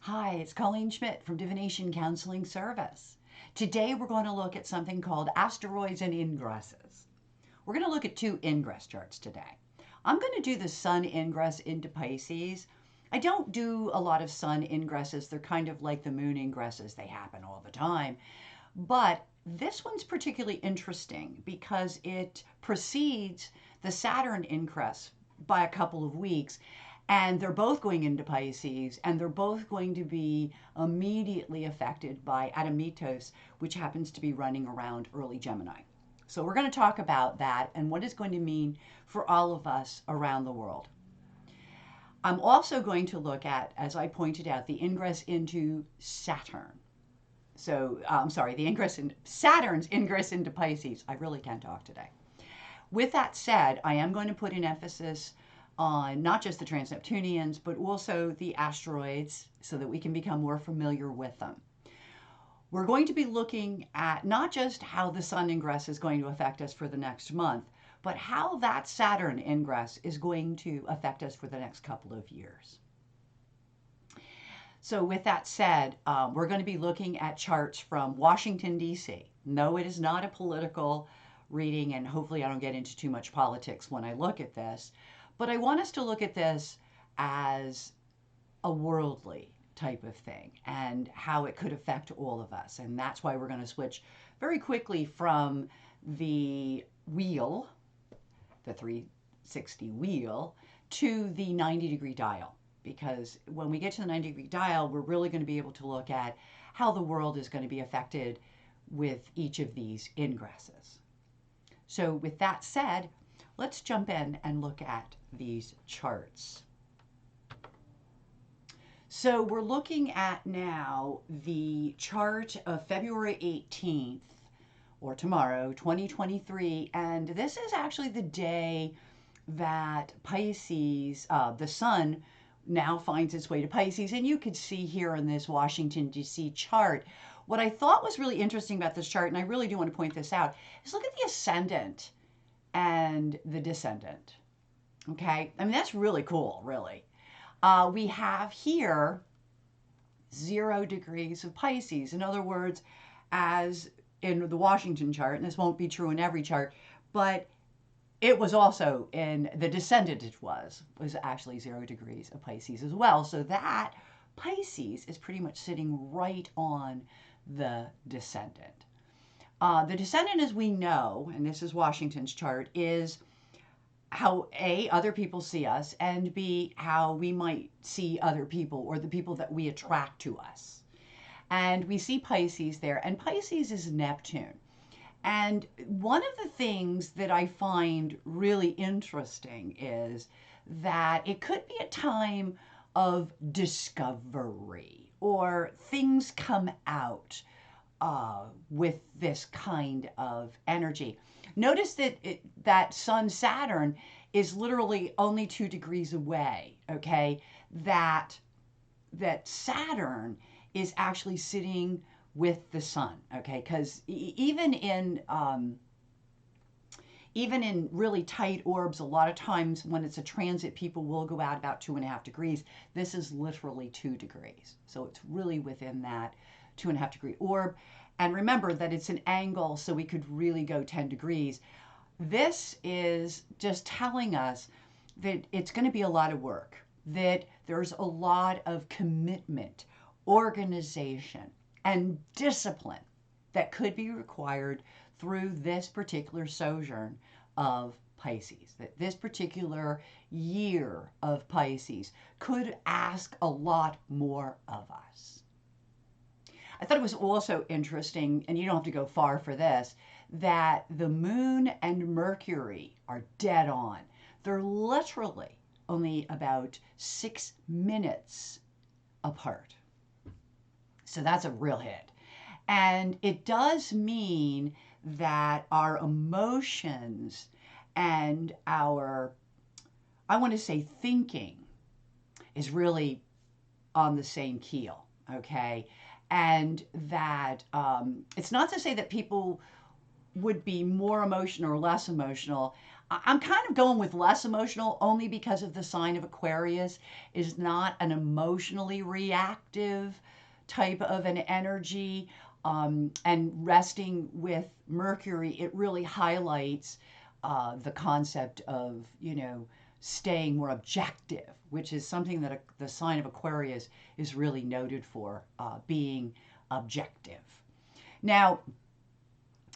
Hi, it's Colleen Schmidt from Divination Counseling Service. Today we're going to look at something called Asteroids and Ingresses. We're going to look at two ingress charts today. I'm going to do the Sun ingress into Pisces. I don't do a lot of Sun ingresses. They're kind of like the Moon ingresses. They happen all the time. But this one's particularly interesting because it precedes the Saturn ingress by a couple of weeks. And they're both going into Pisces, and they're both going to be immediately affected by Adamitos, which happens to be running around early Gemini. So we're going to talk about that and what it's going to mean for all of us around the world. I'm also going to look at, as I pointed out, the ingress into Saturn. The ingress in Saturn's ingress into Pisces. I really can talk today. With that said, I am going to put an emphasis on not just the trans-Neptunians, but also the asteroids so that we can become more familiar with them. We're going to be looking at not just how the Sun ingress is going to affect us for the next month, but how that Saturn ingress is going to affect us for the next couple of years. So with that said, we're going to be looking at charts from Washington, D.C. No, it is not a political reading, and hopefully I don't get into too much politics when I look at this. But I want us to look at this as a worldly type of thing and how it could affect all of us. And that's why we're going to switch very quickly from the wheel, the 360 wheel, to the 90-degree dial. Because when we get to the 90-degree dial, we're really going to be able to look at how the world is going to be affected with each of these ingresses. So with that said, let's jump in and look at these charts. So we're looking at now the chart of February 18th, or tomorrow, 2023, and this is actually the day that Pisces, the Sun, now finds its way to Pisces. And you could see here in this Washington, D.C. chart, what I thought was really interesting about this chart, and I really do want to point this out, is look at the ascendant and the descendant. Okay, I mean, that's really cool, really. We have here 0 degrees of Pisces. In other words, as in the Washington chart, and this won't be true in every chart, but it was also in the descendant, it was actually 0 degrees of Pisces as well. So that Pisces is pretty much sitting right on the descendant. The descendant, as we know, and this is Washington's chart, is how A, other people see us, and B, how we might see other people or the people that we attract to us. And we see Pisces there, and Pisces is Neptune. And one of the things that I find really interesting is that it could be a time of discovery or things come out with this kind of energy. Notice that that Sun Saturn is literally only 2 degrees away, okay? That Saturn is actually sitting with the Sun, okay? Because even in really tight orbs, a lot of times when it's a transit, people will go out about 2.5 degrees. This is literally 2 degrees. So it's really within that 2.5 degree orb. And remember that it's an angle, so we could really go 10 degrees. This is just telling us that it's going to be a lot of work, that there's a lot of commitment, organization, and discipline that could be required through this particular sojourn of Pisces, that this particular year of Pisces could ask a lot more of us. I thought it was also interesting, and you don't have to go far for this, that the Moon and Mercury are dead on. They're literally only about 6 minutes apart. So that's a real hit. And it does mean that our emotions and our, I want to say, thinking is really on the same keel, okay? And that it's not to say that people would be more emotional or less emotional. I'm kind of going with less emotional only because of the sign of Aquarius is not an emotionally reactive type of an energy. And resting with Mercury, it really highlights the concept of, staying more objective, which is something that the sign of Aquarius is really noted for, being objective. Now,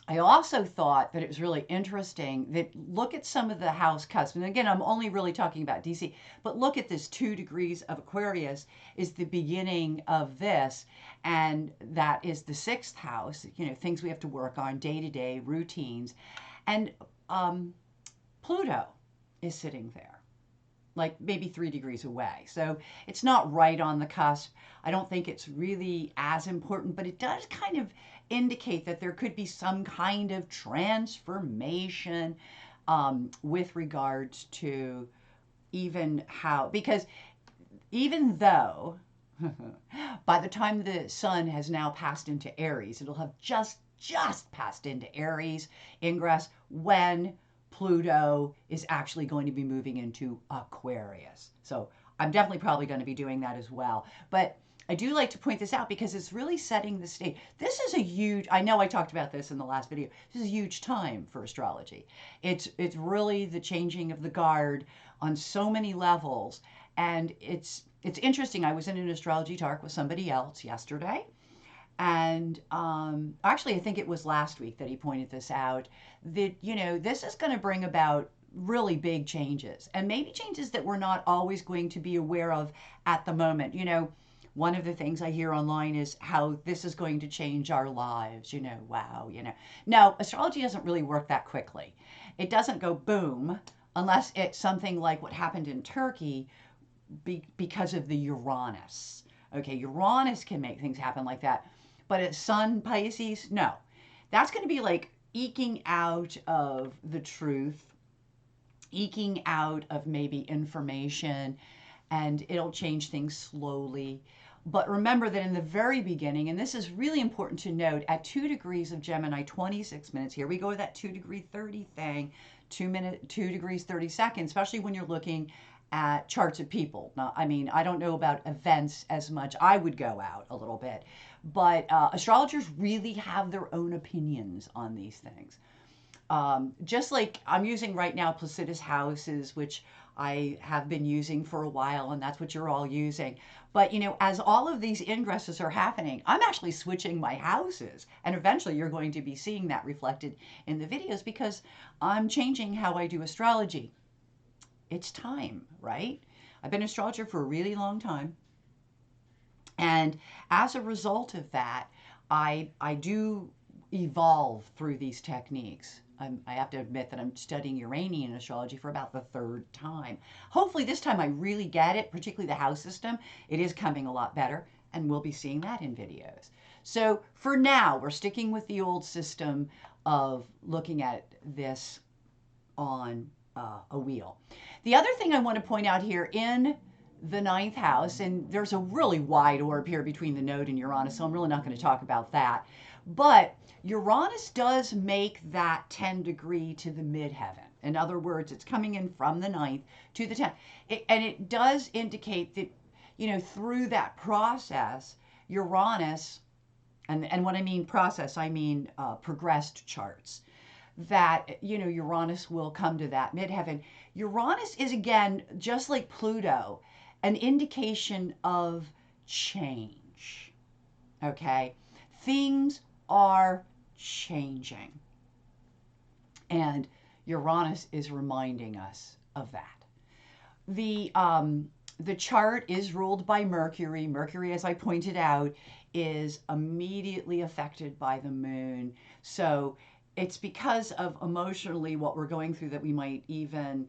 I also thought that it was really interesting that look at some of the house cusps. And again, I'm only really talking about DC, but look at this 2 degrees of Aquarius is the beginning of this. And that is the 6th house, things we have to work on day to day routines. And Pluto is sitting there, like maybe 3 degrees away. So it's not right on the cusp. I don't think it's really as important, but it does kind of indicate that there could be some kind of transformation with regards to even how, because even though by the time the sun has now passed into Aries, it'll have just passed into Aries ingress when Pluto is actually going to be moving into Aquarius. So I'm definitely probably going to be doing that as well. But I do like to point this out because it's really setting the stage. This is a huge, I know I talked about this in the last video, this is a huge time for astrology. It's really the changing of the guard on so many levels. And it's interesting. I was in an astrology talk with somebody else yesterday. And actually, I think it was last week that he pointed this out, that, this is going to bring about really big changes, and maybe changes that we're not always going to be aware of at the moment. One of the things I hear online is how this is going to change our lives. Wow. No, astrology doesn't really work that quickly. It doesn't go boom unless it's something like what happened in Turkey because of the Uranus. Okay, Uranus can make things happen like that. But at Sun Pisces, no. That's going to be like eking out of the truth, eking out of maybe information, and it'll change things slowly. But remember that in the very beginning, and this is really important to note, at 2 degrees of Gemini, 26 minutes, here we go with that 2° 30 thing, 2 degrees 30 seconds, especially when you're looking at charts of people. Now, I don't know about events as much. I would go out a little bit. But astrologers really have their own opinions on these things. Just like I'm using right now Placidus houses, which I have been using for a while, and that's what you're all using. But, as all of these ingresses are happening, I'm actually switching my houses. And eventually you're going to be seeing that reflected in the videos because I'm changing how I do astrology. It's time, right? I've been an astrologer for a really long time. And as a result of that, I do evolve through these techniques. I have to admit that I'm studying Uranian astrology for about the 3rd time. Hopefully this time I really get it, particularly the house system. It is coming a lot better, and we'll be seeing that in videos. So for now, we're sticking with the old system of looking at this on a wheel. The other thing I want to point out here in the 9th house, and there's a really wide orb here between the node and Uranus, so I'm really not going to talk about that. But Uranus does make that 10 degree to the midheaven. In other words, it's coming in from the 9th to the 10th. And it does indicate that, through that process, Uranus, and when I mean process, I mean progressed charts, that, Uranus will come to that midheaven. Uranus is, again, just like Pluto, an indication of change. Okay? Things are changing. And Uranus is reminding us of that. The chart is ruled by Mercury. Mercury, as I pointed out, is immediately affected by the moon. So it's because of emotionally what we're going through that we might even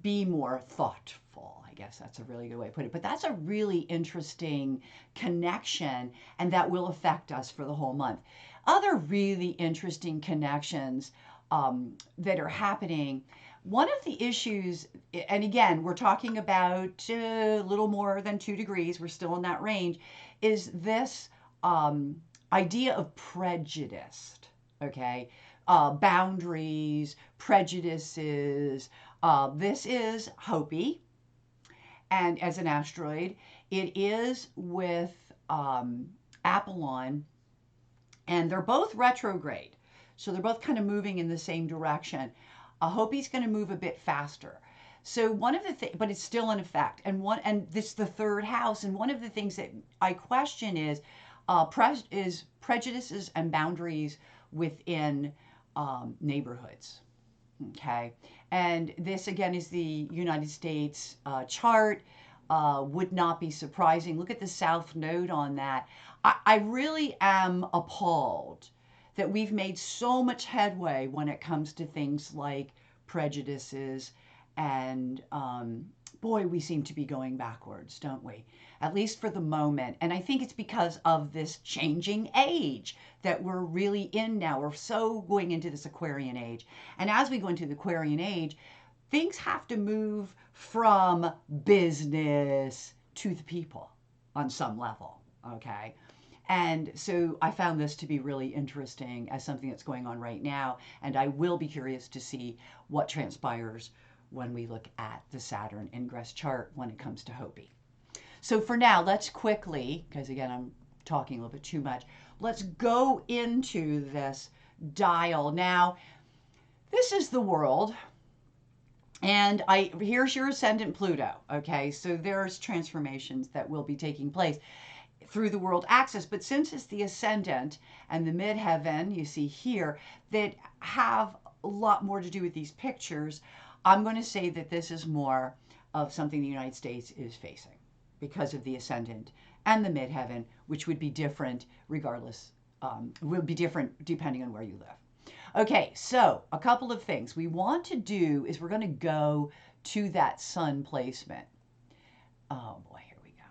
be more thoughtful. I guess that's a really good way to put it. But that's a really interesting connection, and that will affect us for the whole month. Other really interesting connections that are happening. One of the issues, and again, we're talking about a little more than 2 degrees, we're still in that range, is this idea of prejudice. Okay, boundaries, prejudices. This is Hopi, and as an asteroid, it is with Apollon, and they're both retrograde. So they're both kind of moving in the same direction. Hopi's going to move a bit faster. So one of the things, but it's still in effect. And this is the third house. And one of the things that I question is prejudices and boundaries within neighborhoods. Okay. And this again is the United States chart. Would not be surprising. Look at the South Node on that. I really am appalled that we've made so much headway when it comes to things like prejudices. And boy, we seem to be going backwards, don't we? At least for the moment. And I think it's because of this changing age that we're really in now. We're so going into this Aquarian age. And as we go into the Aquarian age, things have to move from business to the people on some level. Okay. And so I found this to be really interesting as something that's going on right now. And I will be curious to see what transpires when we look at the Saturn ingress chart when it comes to Hopi. So for now, let's quickly, because again, I'm talking a little bit too much, let's go into this dial. Now, this is the world. And here's your ascendant Pluto. Okay, so there's transformations that will be taking place through the world axis. But since it's the ascendant and the midheaven, you see here, that have a lot more to do with these pictures, I'm going to say that this is more of something the United States is facing because of the ascendant and the midheaven, which would be different regardless, will be different depending on where you live. Okay, so a couple of things we want to do is we're going to go to that sun placement. Oh boy, here we go.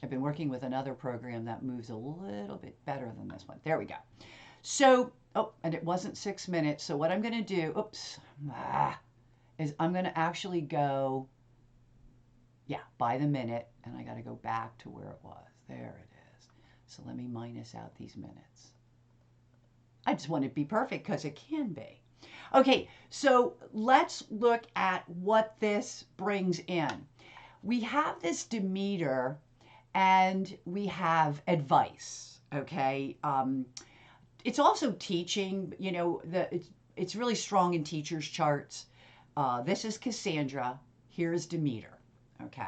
I've been working with another program that moves a little bit better than this one. There we go. So, and it wasn't 6 minutes. So what I'm going to do, is I'm going to actually go, by the minute, and I got to go back to where it was. There it is. So let me minus out these minutes. I just want it to be perfect because it can be. Okay, so let's look at what this brings in. We have this Demeter and we have advice, okay? It's also teaching, it's really strong in teachers' charts. This is Cassandra. Here's Demeter, okay?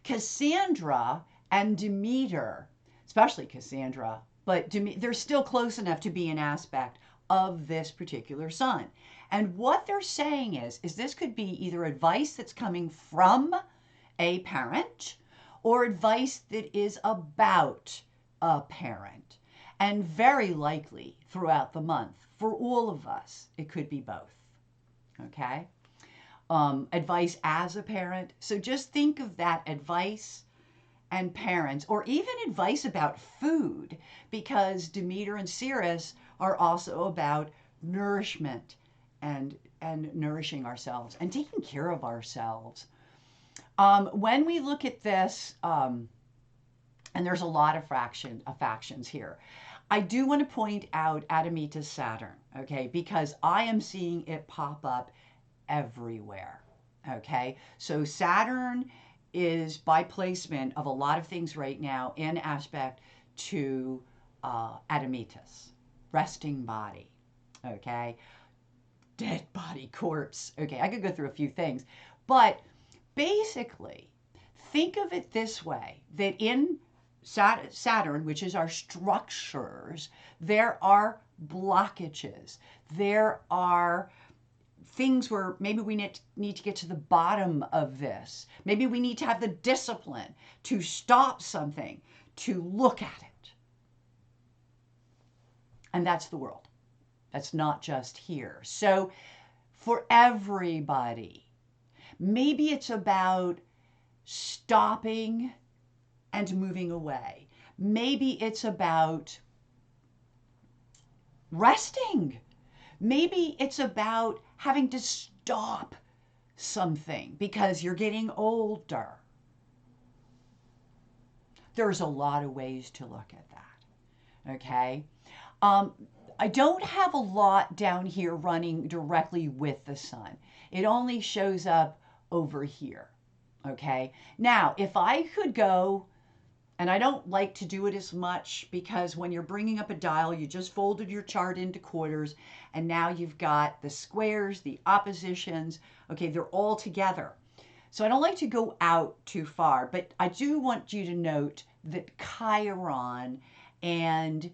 Cassandra and Demeter, especially Cassandra, but they're still close enough to be an aspect of this particular sun. And what they're saying is this could be either advice that's coming from a parent or advice that is about a parent. And very likely throughout the month, for all of us, it could be both. Okay? Advice as a parent. So just think of that advice and parents, or even advice about food, because Demeter and Ceres are also about nourishment and nourishing ourselves and taking care of ourselves. When we look at this, and there's a lot of factions here, I do want to point out Adamita Saturn, okay, because I am seeing it pop up everywhere, okay? So Saturn is by placement of a lot of things right now in aspect to Adamitas, resting body, okay? Dead body, corpse, okay? I could go through a few things, but basically, think of it this way, that in Saturn, which is our structures, there are blockages. There are things where maybe we need to get to the bottom of this. Maybe we need to have the discipline to stop something, to look at it. And that's the world. That's not just here. So for everybody, maybe it's about stopping and moving away. Maybe it's about resting. Maybe it's about having to stop something because you're getting older. There's a lot of ways to look at that. Okay. Um, I don't have a lot down here running directly with the sun. It only shows up over here. Okay. Now, if I could go, and I don't like to do it as much because when you're bringing up a dial, you just folded your chart into quarters, and now you've got the squares, the oppositions. Okay, they're all together. So I don't like to go out too far, but I do want you to note that Chiron and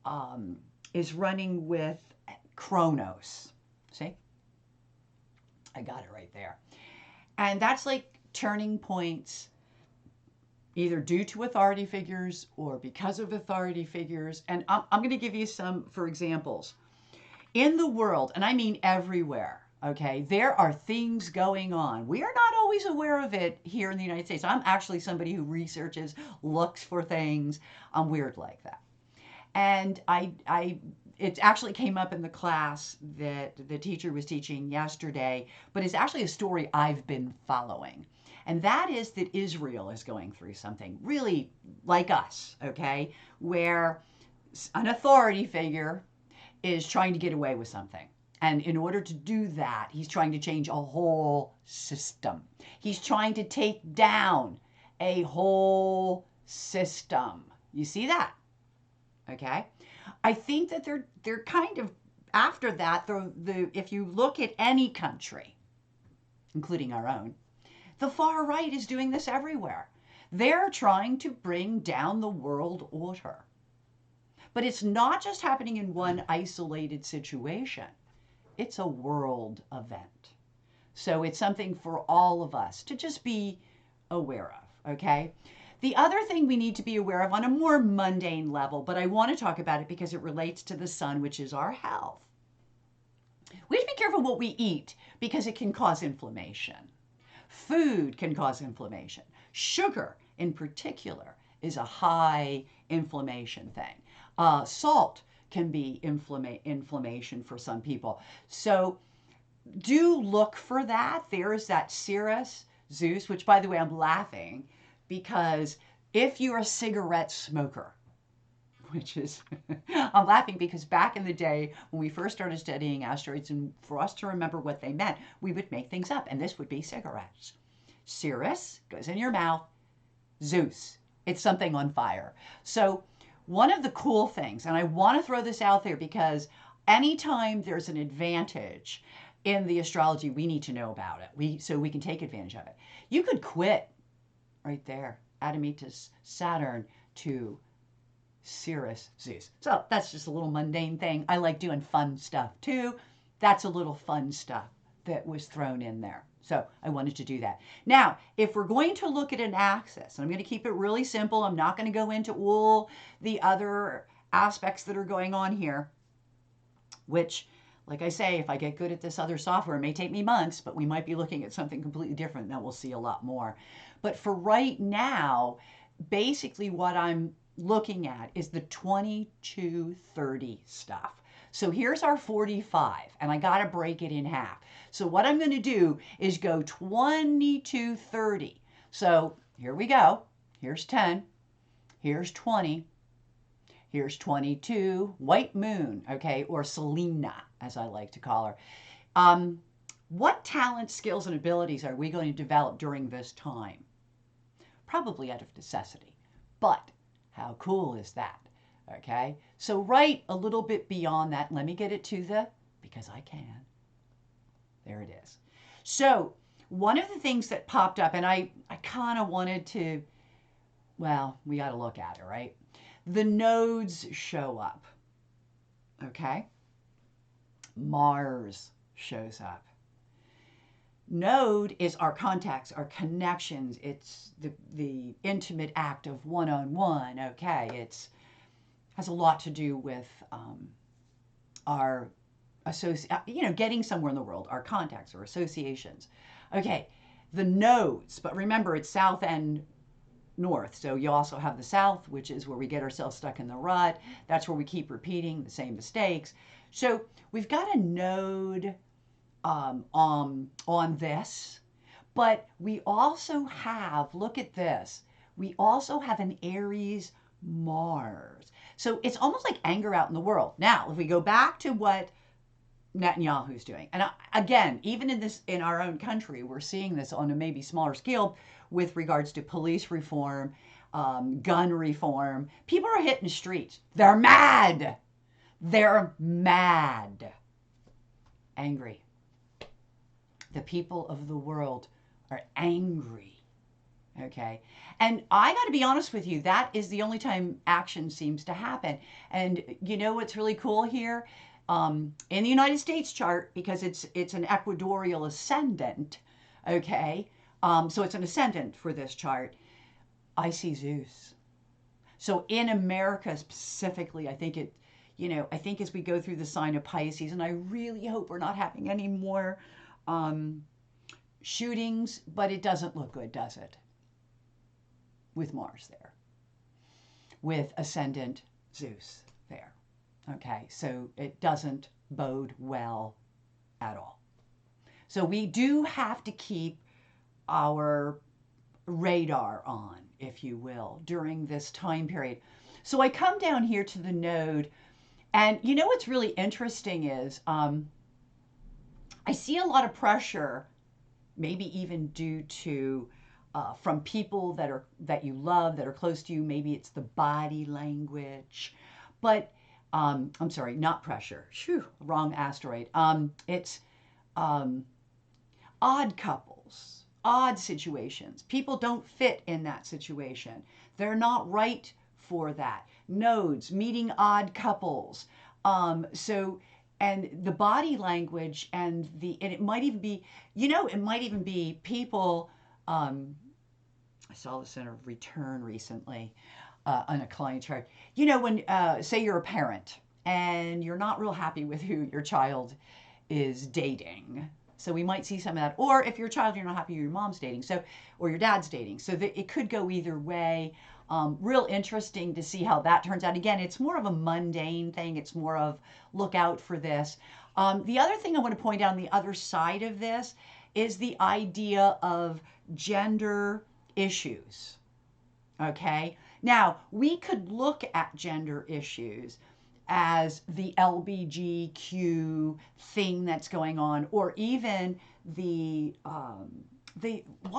um, is running with Chronos. See? I got it right there. And that's like turning points either due to authority figures or because of authority figures. And I'm going to give you some for examples. In the world, and I mean everywhere, okay, there are things going on. We are not always aware of it here in the United States. I'm actually somebody who researches, looks for things. I'm weird like that. And it actually came up in the class that the teacher was teaching yesterday, but it's actually a story I've been following. And that is that Israel is going through something really like us, okay, where an authority figure is trying to get away with something. And in order to do that, he's trying to change a whole system. He's trying to take down a whole system. You see that? Okay. I think that they're kind of after that. If you look at any country, including our own, the far right is doing this everywhere. They're trying to bring down the world order. But it's not just happening in one isolated situation. It's a world event. So it's something for all of us to just be aware of, okay? The other thing we need to be aware of on a more mundane level, but I want to talk about it because it relates to the sun, which is our health. We have to be careful what we eat because it can cause inflammation. Food can cause inflammation. Sugar, in particular, is a high inflammation thing. Salt can be inflammation for some people. So do look for that. There's that Ceres Zeus, which, by the way, I'm laughing because if you're a cigarette smoker, which is, I'm laughing because back in the day when we first started studying asteroids, and for us to remember what they meant, we would make things up, and this would be cigarettes. Ceres goes in your mouth, Zeus, it's something on fire. So one of the cool things, and I want to throw this out there because anytime there's an advantage in the astrology, we need to know about it. So we can take advantage of it. You could quit right there, Admetus, Saturn to Ceres, Zeus. So that's just a little mundane thing. I like doing fun stuff too. That's a little fun stuff that was thrown in there. So I wanted to do that. Now, if we're going to look at an axis, and I'm going to keep it really simple. I'm not going to go into all the other aspects that are going on here, which, like I say, if I get good at this other software, it may take me months, but we might be looking at something completely different. Then we'll see a lot more. But for right now, basically what I'm looking at is the 2230 stuff. So here's our 45, and I got to break it in half. So what I'm going to do is go 2230. So here we go. Here's 10. Here's 20. Here's 22. White moon, okay, or Selena, as I like to call her. What talents, skills, and abilities are we going to develop during this time? Probably out of necessity. But how cool is that? Okay, so right a little bit beyond that. Let me get it to because I can. There it is. So one of the things that popped up, and I kind of wanted to, well, we got to look at it, right? The nodes show up. Okay. Mars shows up. Node is our contacts, our connections. It's the intimate act of one-on-one. Okay, it's has a lot to do with our getting somewhere in the world, our contacts or associations. Okay, the nodes, but remember it's south and north. So you also have the south, which is where we get ourselves stuck in the rut. That's where we keep repeating the same mistakes. So we've got a node on this, but we also have, look at this, we also have an Aries Mars. So it's almost like anger out in the world. Now, if we go back to what Netanyahu's doing, and again, even in our own country, we're seeing this on a maybe smaller scale with regards to police reform, gun reform. People are hitting the streets. They're mad. They're mad. Angry. The people of the world are angry. Okay. And I got to be honest with you, that is the only time action seems to happen. And you know what's really cool here? In the United States chart, because it's an equatorial ascendant, okay? So it's an ascendant for this chart. I see Zeus. So in America specifically, I think I think as we go through the sign of Pisces, and I really hope we're not having any more shootings, but it doesn't look good, does it? With Mars there, with ascendant Zeus there. Okay, so it doesn't bode well at all. So we do have to keep our radar on, if you will, during this time period. So I come down here to the node, and you know what's really interesting is I see a lot of pressure, maybe even due to from people that you love, that are close to you. Maybe it's the body language, but I'm sorry, not pressure. Whew, wrong asteroid. It's odd couples, odd situations. People don't fit in that situation. They're not right for that. Nodes, meeting odd couples. And the body language and it might even be, it might even be people. I saw this in a return recently on a client chart. When say you're a parent and you're not real happy with who your child is dating. So we might see some of that. Or if you're a child, you're not happy with your mom's dating, or your dad's dating. So it could go either way. Real interesting to see how that turns out. Again, it's more of a mundane thing. It's more of look out for this. The other thing I want to point out on the other side of this is the idea of gender issues. Okay? Now, we could look at gender issues as the LBGQ thing that's going on, or even why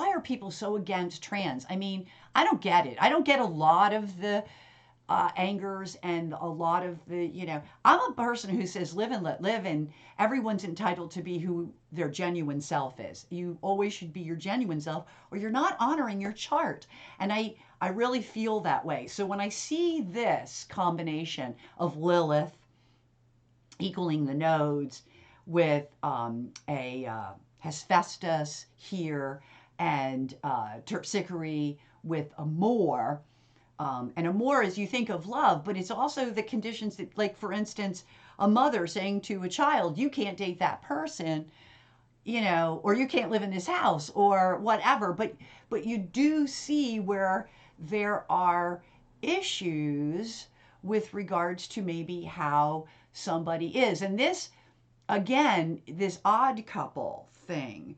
are people so against trans? I mean, I don't get it. I don't get a lot of the angers and a lot of the, I'm a person who says live and let live, and everyone's entitled to be who their genuine self is. You always should be your genuine self, or you're not honoring your chart. And I really feel that way. So when I see this combination of Lilith equaling the nodes with a Hephaestus here and Terpsichore with Amor. And Amor is, you think of love, but it's also the conditions that, like, for instance, a mother saying to a child, you can't date that person, or you can't live in this house or whatever. But you do see where there are issues with regards to maybe how somebody is. And this, again, this odd couple thing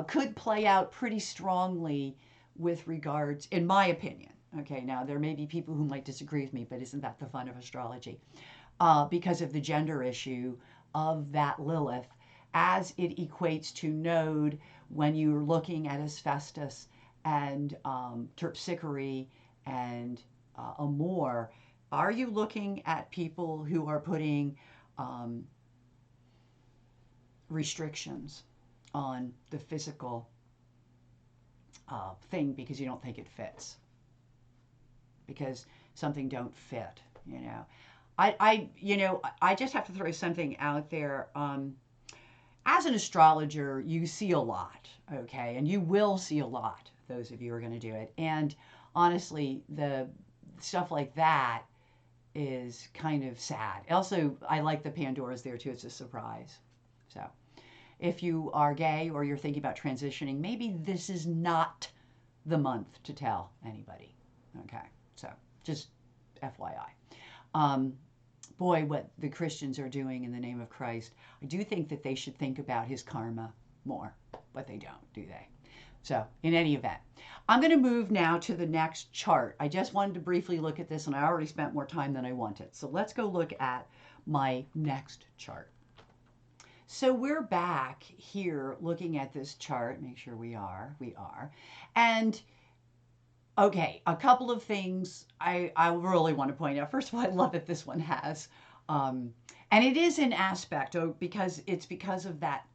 could play out pretty strongly with regards, in my opinion. Okay, now there may be people who might disagree with me, but isn't that the fun of astrology? Because of the gender issue of that Lilith, as it equates to node when you're looking at Hephaestus and Terpsichore and Amor. Are you looking at people who are putting restrictions on the physical thing because you don't think it fits? Because something don't fit, I just have to throw something out there. As an astrologer, you see a lot, okay? And you will see a lot, those of you who are going to do it. And honestly, the stuff like that is kind of sad. Also, I like the Pandora's there too. It's a surprise. So if you are gay or you're thinking about transitioning, maybe this is not the month to tell anybody. Okay, so just FYI. Boy, what the Christians are doing in the name of Christ. I do think that they should think about his karma more, but they don't, do they? So in any event, I'm going to move now to the next chart. I just wanted to briefly look at this, and I already spent more time than I wanted. So let's go look at my next chart. So we're back here looking at this chart. Make sure we are. And okay, a couple of things I really want to point out. First of all, I love that this one has, and it is an aspect, because of that,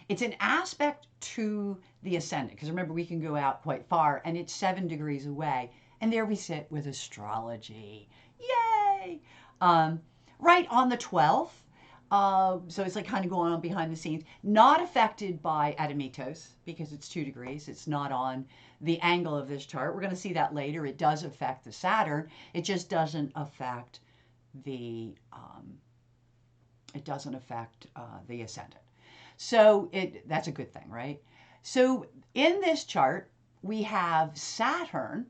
it's an aspect to the ascendant. Because remember, we can go out quite far, and it's 7 degrees away. And there we sit with astrology. Yay! Right on the 12th. So it's like kind of going on behind the scenes. Not affected by Adamitos because it's 2 degrees. It's not on the angle of this chart. We're going to see that later. It does affect the Saturn. It just doesn't affect the ascendant. So that's a good thing, right? So in this chart, we have Saturn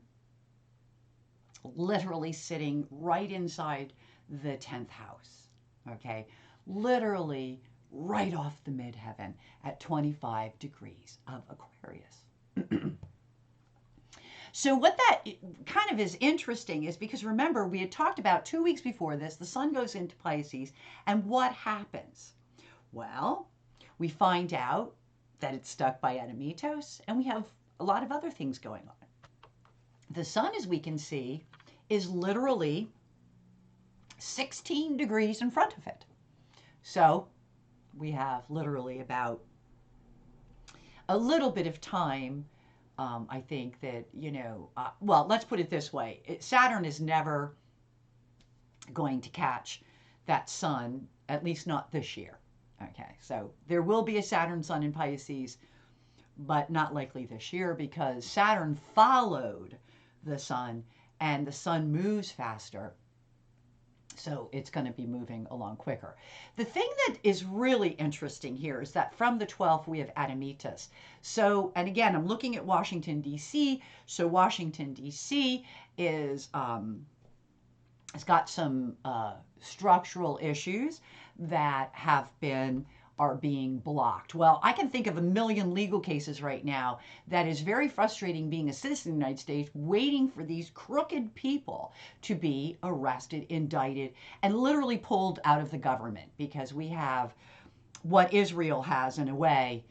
literally sitting right inside the 10th house, okay? Literally right off the midheaven at 25 degrees of Aquarius. So what that kind of is interesting is because remember, we had talked about 2 weeks before this, the sun goes into Pisces, and what happens? Well, we find out that it's stuck by Adamitos, and we have a lot of other things going on. The sun, as we can see, is literally 16 degrees in front of it. So we have literally about a little bit of time. I think that, well, let's put it this way. Saturn is never going to catch that sun, at least not this year. Okay, so there will be a Saturn sun in Pisces, but not likely this year because Saturn followed the sun and the sun moves faster. So it's going to be moving along quicker. The thing that is really interesting here is that from the 12th, we have Adamitas. So, and again, I'm looking at Washington, D.C. So Washington, D.C. has got some structural issues that are being blocked. Well, I can think of a million legal cases right now that is very frustrating being a citizen of the United States, waiting for these crooked people to be arrested, indicted, and literally pulled out of the government, because we have what Israel has in a way,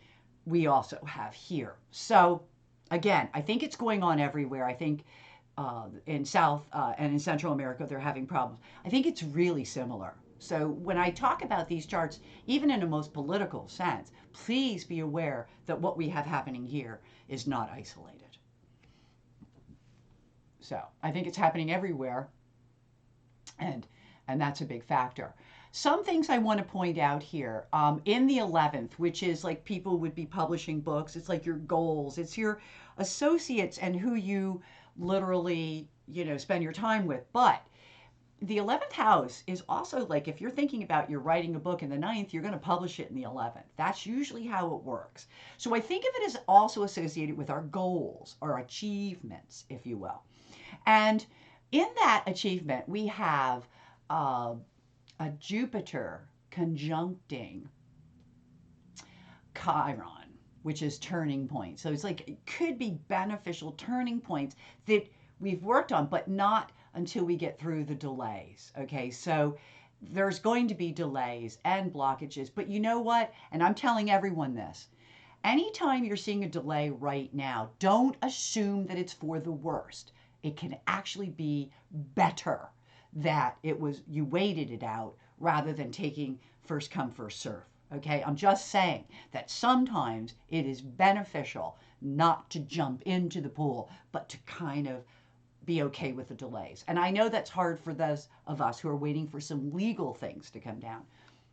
we also have here. So again, I think it's going on everywhere. I think in South and in Central America, they're having problems. I think it's really similar. So when I talk about these charts, even in a most political sense, please be aware that what we have happening here is not isolated. So I think it's happening everywhere, and that's a big factor. Some things I want to point out here, in the 11th, which is like people would be publishing books, it's like your goals, it's your associates and who you literally, spend your time with. But the 11th house is also like, if you're thinking about you're writing a book in the 9th, you're going to publish it in the 11th. That's usually how it works. So I think of it as also associated with our goals, our achievements, if you will. And in that achievement, we have a Jupiter conjuncting Chiron, which is turning point. So it's like, it could be beneficial turning points that we've worked on, but not until we get through the delays. Okay, so there's going to be delays and blockages, but you know what? And I'm telling everyone this. Anytime you're seeing a delay right now, don't assume that it's for the worst. It can actually be better that you waited it out rather than taking first come, first serve. Okay, I'm just saying that sometimes it is beneficial not to jump into the pool, but to kind of be okay with the delays. And I know that's hard for those of us who are waiting for some legal things to come down,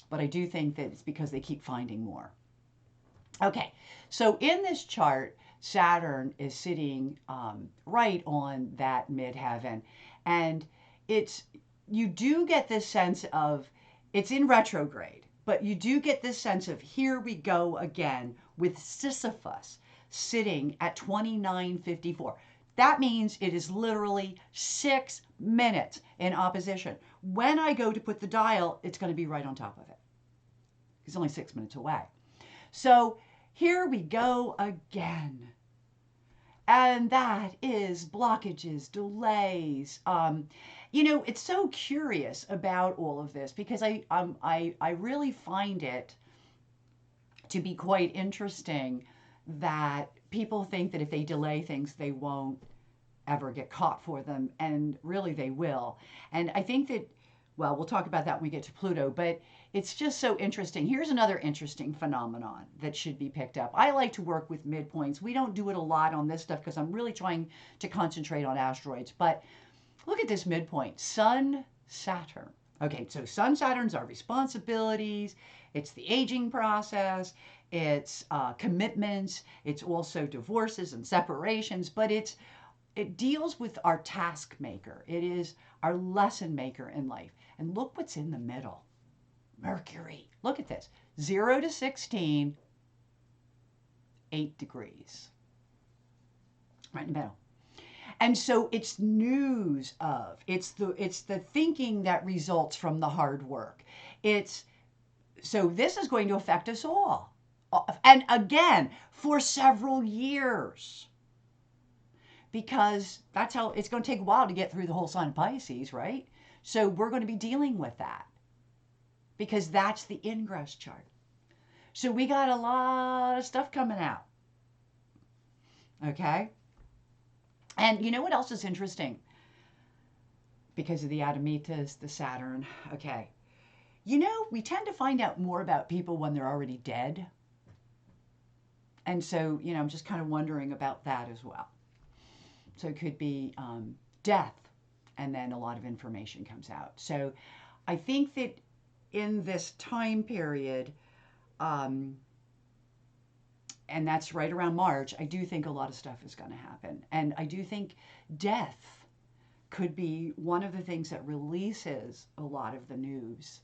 but I do think that it's because they keep finding more. Okay, so in this chart, Saturn is sitting right on that midheaven, and you do get this sense of, it's in retrograde, but you do get this sense of, here we go again with Sisyphus sitting at 2954. That means it is literally 6 minutes in opposition. When I go to put the dial, it's going to be right on top of it. It's only 6 minutes away. So Here we go again. And that is blockages, delays. It's so curious about all of this because I really find it to be quite interesting that people think that if they delay things, they won't ever get caught for them, and really they will. And I think that, well, we'll talk about that when we get to Pluto, but it's just so interesting. Here's another interesting phenomenon that should be picked up. I like to work with midpoints. We don't do it a lot on this stuff because I'm really trying to concentrate on asteroids, but look at this midpoint, Sun, Saturn. Okay, so Sun, Saturn's our responsibilities. It's the aging process. It's commitments. It's also divorces and separations, but it deals with our task maker. It is our lesson maker in life. And look what's in the middle. Mercury. Look at this. 0 to 16, 8 degrees. Right in the middle. And so it's news of, it's the thinking that results from the hard work. So this is going to affect us all. And again, for several years. Because that's how it's going to take a while to get through the whole sign of Pisces, right? So we're going to be dealing with that because that's the ingress chart. So we got a lot of stuff coming out. Okay? And you know what else is interesting? Because of the Adamitas, the Saturn. Okay. We tend to find out more about people when they're already dead. And so, I'm just kind of wondering about that as well. So it could be death, and then a lot of information comes out. So I think that in this time period, and that's right around March, I do think a lot of stuff is going to happen. And I do think death could be one of the things that releases a lot of the news.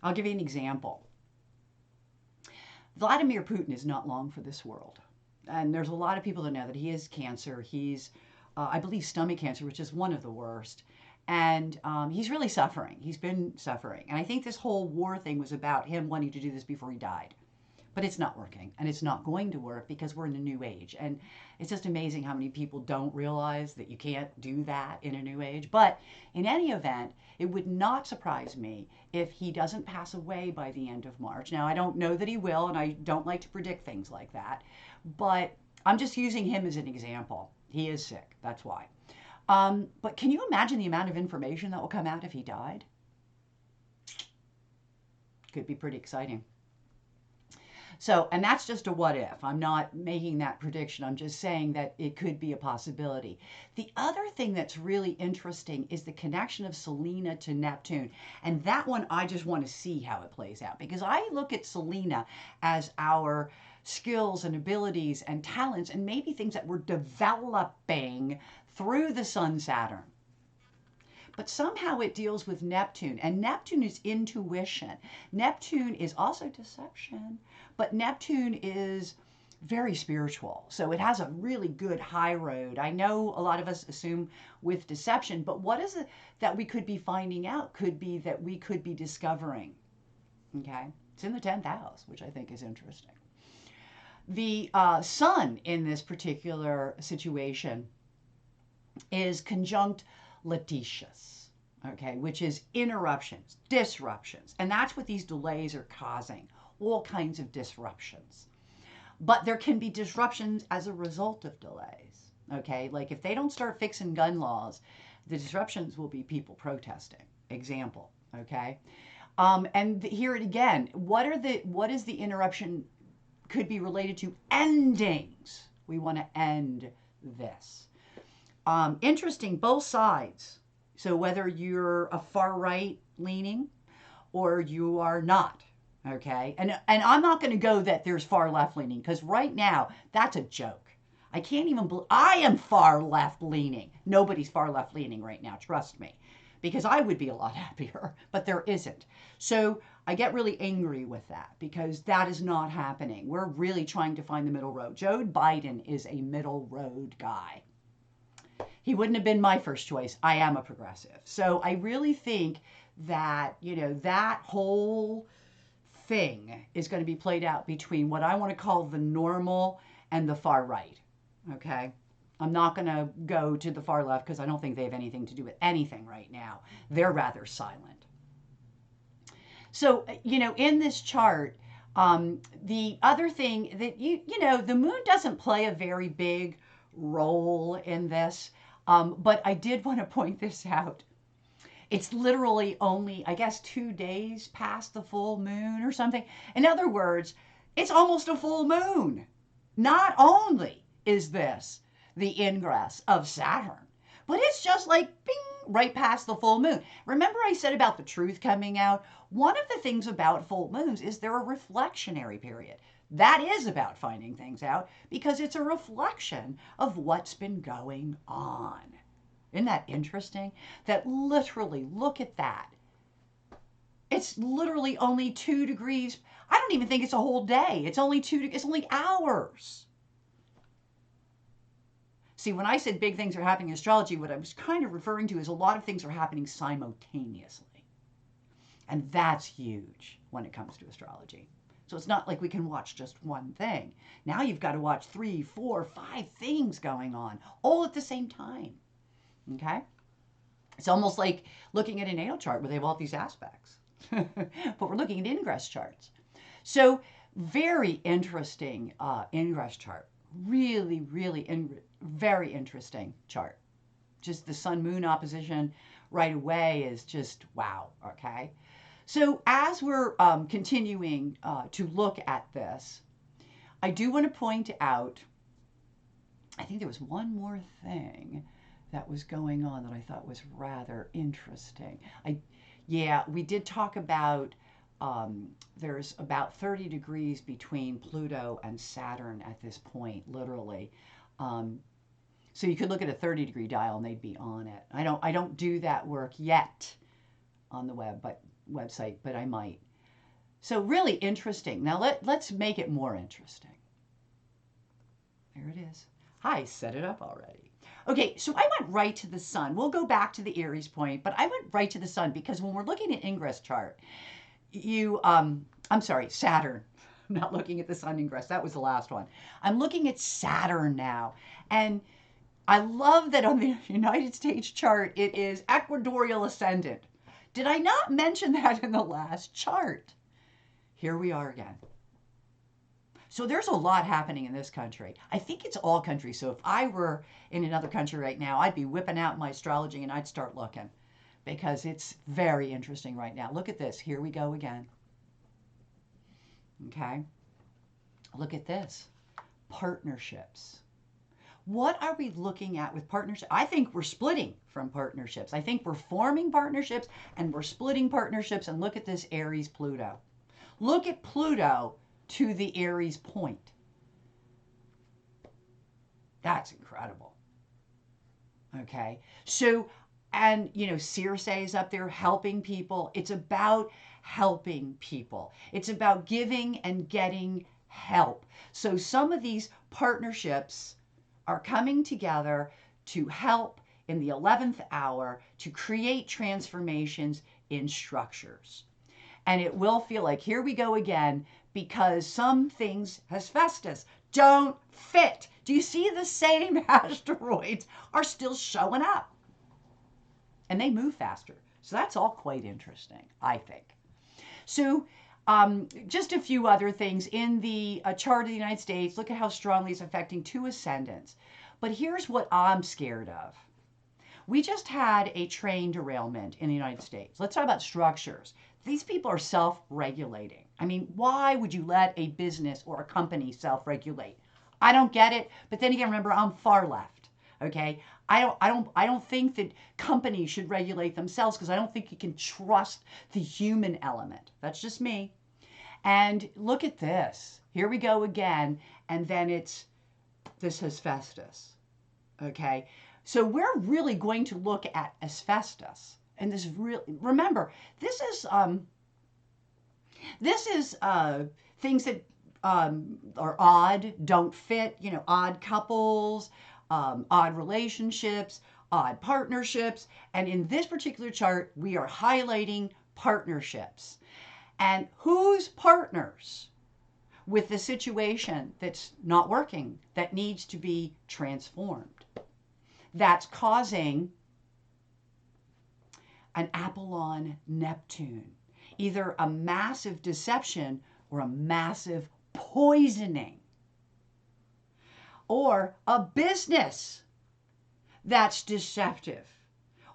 I'll give you an example. Vladimir Putin is not long for this world. And there's a lot of people that know that he has cancer. He's, I believe, stomach cancer, which is one of the worst. And he's really suffering. He's been suffering. And I think this whole war thing was about him wanting to do this before he died. But it's not working. And it's not going to work because we're in a new age. And it's just amazing how many people don't realize that you can't do that in a new age. But in any event, it would not surprise me if he doesn't pass away by the end of March. Now, I don't know that he will, and I don't like to predict things like that. But I'm just using him as an example. He is sick. That's why. But can you imagine the amount of information that will come out if he died? Could be pretty exciting. So, and that's just a what if. I'm not making that prediction. I'm just saying that it could be a possibility. The other thing that's really interesting is the connection of Selena to Neptune. And that one, I just want to see how it plays out because I look at Selena as our skills and abilities and talents and maybe things that we're developing through the Sun Saturn. But somehow it deals with Neptune, and Neptune is intuition. Neptune is also deception, but Neptune is very spiritual. So it has a really good high road. I know a lot of us assume with deception, but what is it that we could be finding out? Could be that we could be discovering. Okay? It's in the 10th house, which I think is interesting. The Sun in this particular situation is conjunct Lutetius, okay, which is interruptions, disruptions. And that's what these delays are causing, all kinds of disruptions. But there can be disruptions as a result of delays, okay? Like if they don't start fixing gun laws, the disruptions will be people protesting, example, okay? And here it again, what is the interruption could be related to endings. We want to end this. Interesting, both sides. So whether you're a far right leaning or you are not, okay? And I'm not going to go that there's far left leaning because right now that's a joke. I can't even believe I am far left leaning. Nobody's far left leaning right now, trust me, because I would be a lot happier, but there isn't. So I get really angry with that because that is not happening. We're really trying to find the middle road. Joe Biden is a middle road guy. He wouldn't have been my first choice. I am a progressive. So I really think that, that whole thing is going to be played out between what I want to call the normal and the far right. Okay. I'm not going to go to the far left because I don't think they have anything to do with anything right now. They're rather silent. So, in this chart, the other thing that the moon doesn't play a very big role in this, but I did want to point this out. It's literally only, I guess, 2 days past the full moon or something. In other words, it's almost a full moon. Not only is this the ingress of Saturn, but it's just like bing, right past the full moon. Remember I said about the truth coming out? One of the things about full moons is they're a reflectionary period. That is about finding things out because it's a reflection of what's been going on. Isn't that interesting? That literally, look at that. It's literally only 2 degrees. I don't even think it's a whole day. It's only it's only hours. See, when I said big things are happening in astrology, what I was kind of referring to is a lot of things are happening simultaneously. And that's huge when it comes to astrology. So it's not like we can watch just one thing. Now you've got to watch 3, 4, 5 things going on all at the same time. Okay? It's almost like looking at a natal chart where they have all these aspects. But we're looking at ingress charts. So very interesting ingress chart. Really, really very interesting chart. Just the sun-moon opposition right away is just wow, okay? So as we're continuing to look at this, I do want to point out, I think there was one more thing that was going on that I thought was rather interesting. We did talk about there's about 30 degrees between Pluto and Saturn at this point, literally. So you could look at a 30-degree dial and they'd be on it. I don't do that work yet on the website, but I might. So really interesting. Now let's make it more interesting. There it is. I set it up already. Okay, so I went right to the sun. We'll go back to the Aries point, but I went right to the sun because when we're looking at ingress chart, Saturn. I'm not looking at the sun ingress. That was the last one. I'm looking at Saturn now. And I love that on the United States chart, it is equatorial ascendant. Did I not mention that in the last chart? Here we are again. So there's a lot happening in this country. I think it's all countries. So if I were in another country right now, I'd be whipping out my astrology and I'd start looking because it's very interesting right now. Look at this. Here we go again. Okay. Look at this. Partnerships. What are we looking at with partnerships? I think we're splitting from partnerships. I think we're forming partnerships and we're splitting partnerships. And look at this Aries Pluto. Look at Pluto to the Aries point. That's incredible. Okay. So, and Circe is up there helping people. It's about helping people. It's about giving and getting help. So some of these partnerships are coming together to help in the 11th hour to create transformations in structures. And it will feel like, here we go again, because some things, Hephaestus, don't fit. Do you see the same asteroids are still showing up? And they move faster. So that's all quite interesting, I think. So just a few other things. In the chart of the United States, look at how strongly it's affecting 2 ascendants. But here's what I'm scared of. We just had a train derailment in the United States. Let's talk about structures. These people are self-regulating. I mean, why would you let a business or a company self-regulate? I don't get it. But then again, remember, I'm far left. Okay? I don't think that companies should regulate themselves because I don't think you can trust the human element. That's just me. And look at this. Here we go again. And then it's this Hephaestus. Okay? So we're really going to look at Hephaestus. And this remember, this is things that are odd, don't fit, odd couples, odd relationships, odd partnerships. And in this particular chart, we are highlighting partnerships. And who's partners with the situation that's not working, that needs to be transformed, that's causing an Apollon Neptune, either a massive deception or a massive poisoning, or a business that's deceptive,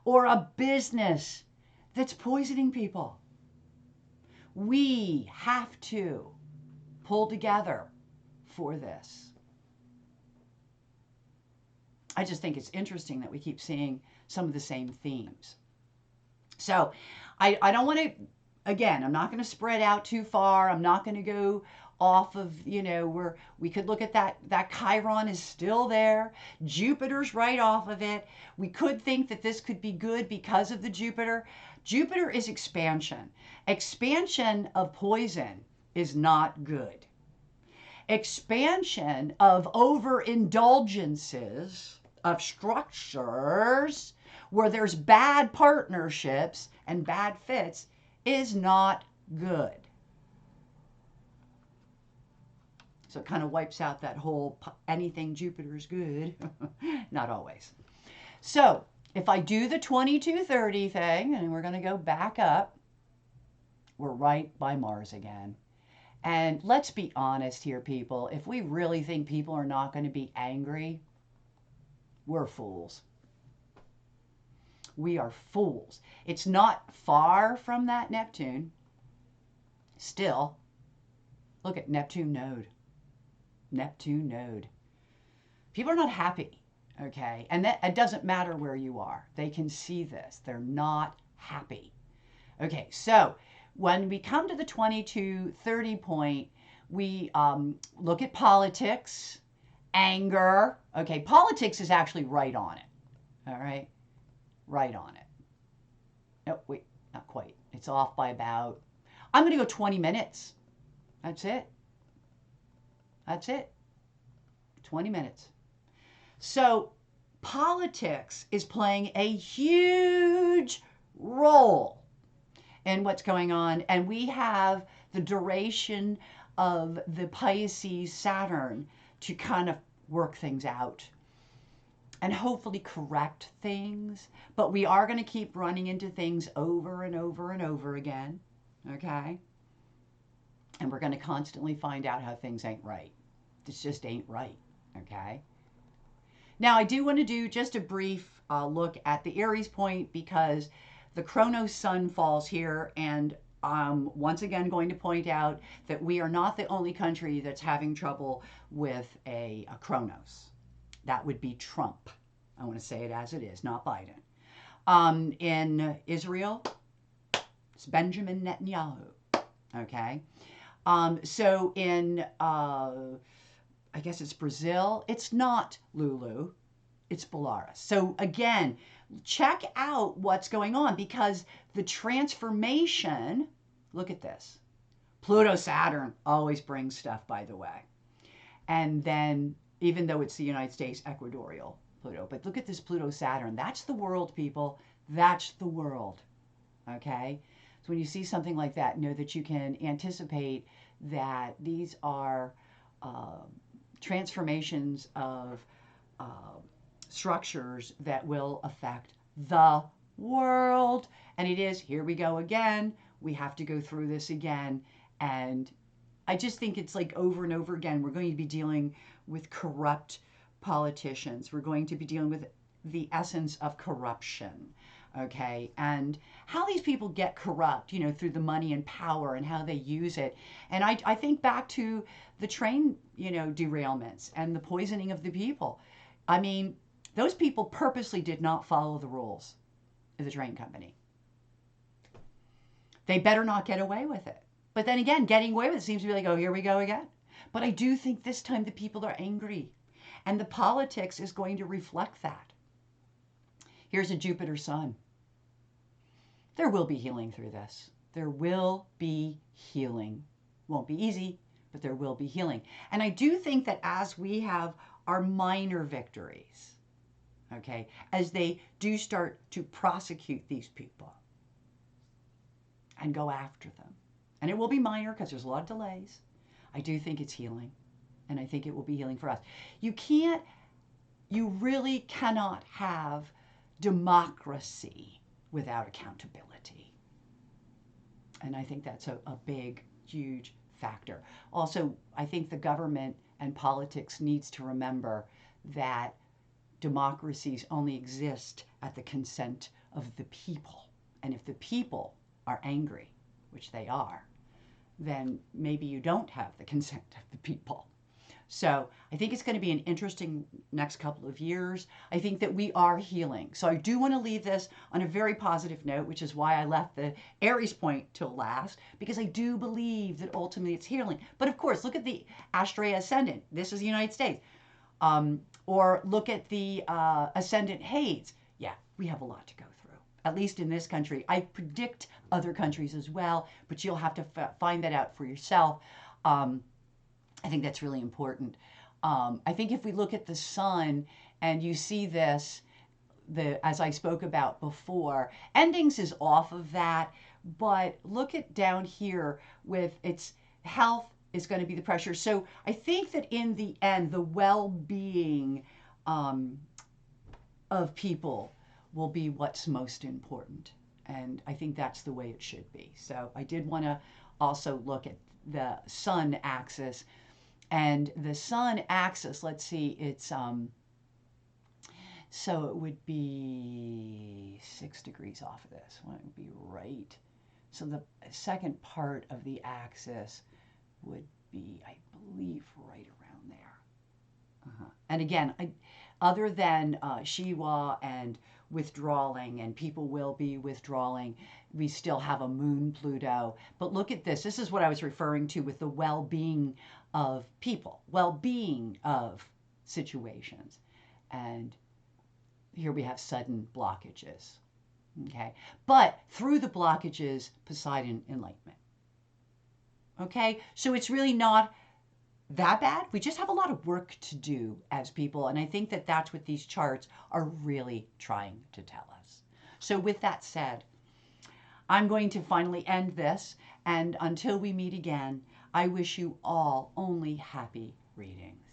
or a business that's poisoning people. We have to pull together for this. I just think it's interesting that we keep seeing some of the same themes. So I don't want to, again, I'm not going to spread out too far. I'm not going to go off of, where we could look at that Chiron is still there. Jupiter's right off of it. We could think that this could be good because of the Jupiter. Jupiter is expansion. Expansion of poison is not good. Expansion of overindulgences of structures where there's bad partnerships and bad fits is not good. So it kind of wipes out that whole anything Jupiter's good. Not always. So if I do the 2230 thing, and we're going to go back up, we're right by Mars again. And let's be honest here, people. If we really think people are not going to be angry, we're fools. We are fools. It's not far from that Neptune. Still, look at Neptune node. Neptune node. People are not happy, okay? And that it doesn't matter where you are. They can see this. They're not happy. Okay, so when we come to the 2230 point, we look at politics, anger. Okay, politics is actually right on it. All right, right on it. No, wait, not quite. It's off by about, I'm going to go 20 minutes. That's it. That's it. 20 minutes. So politics is playing a huge role in what's going on. And we have the duration of the Pisces Saturn to kind of work things out and hopefully correct things. But we are going to keep running into things over and over and over again. Okay? And we're going to constantly find out how things ain't right. This just ain't right. Okay? Now, I do want to do just a brief look at the Aries point because the Chronos sun falls here, and once again going to point out that we are not the only country that's having trouble with a Chronos. That would be Trump. I want to say it as it is, not Biden. In Israel, it's Benjamin Netanyahu. Okay? So in, I guess it's Brazil, it's not Lulu, it's Belarus. So again, check out what's going on because the transformation, look at this. Pluto Saturn always brings stuff, by the way. And then, even though it's the United States equatorial Pluto, but look at this Pluto Saturn. That's the world, people. That's the world. Okay? So when you see something like that, know that you can anticipate that these are transformations of structures that will affect the world. And it is, here we go again. We have to go through this again. And I just think it's like over and over again, we're going to be dealing with corrupt politicians. We're going to be dealing with the essence of corruption. Okay, and how these people get corrupt, through the money and power and how they use it. And I think back to the train, derailments and the poisoning of the people. I mean, those people purposely did not follow the rules of the train company. They better not get away with it. But then again, getting away with it seems to be like, oh, here we go again. But I do think this time the people are angry. And the politics is going to reflect that. Here's a Jupiter sun. There will be healing through this. There will be healing. Won't be easy, but there will be healing. And I do think that as we have our minor victories, okay, as they do start to prosecute these people and go after them And it will be minor because there's a lot of delays. I do think it's healing, and I think it will be healing for us. You really cannot have democracy without accountability. And I think that's a big, huge factor. Also, I think the government and politics needs to remember that democracies only exist at the consent of the people. And if the people are angry, which they are, then maybe you don't have the consent of the people. So I think it's going to be an interesting next couple of years. I think that we are healing. So I do want to leave this on a very positive note, which is why I left the Aries point till last, because I do believe that ultimately it's healing. But of course, look at the Asteroid Ascendant. This is the United States. Or look at the Ascendant Hades. Yeah, we have a lot to go through, at least in this country. I predict other countries as well, but you'll have to find that out for yourself. I think that's really important. I think if we look at the sun and you see this, as I spoke about before, endings is off of that, but look at down here with its health is going to be the pressure. So I think that in the end, the well-being of people will be what's most important. And I think that's the way it should be. So I did want to also look at the sun axis. And the sun axis, let's see, it's, so it would be 6 degrees off of this. Well, it would be right. So the second part of the axis would be, I believe, right around there. And again, other than Shiva and withdrawing, and people will be withdrawing, we still have a moon Pluto. But look at this. This is what I was referring to with the well-being of people, well-being of situations. And here we have sudden blockages. Okay. But through the blockages, Poseidon enlightenment. Okay. So it's really not that bad. We just have a lot of work to do as people. And I think that that's what these charts are really trying to tell us. So with that said, I'm going to finally end this. And until we meet again, I wish you all only happy readings.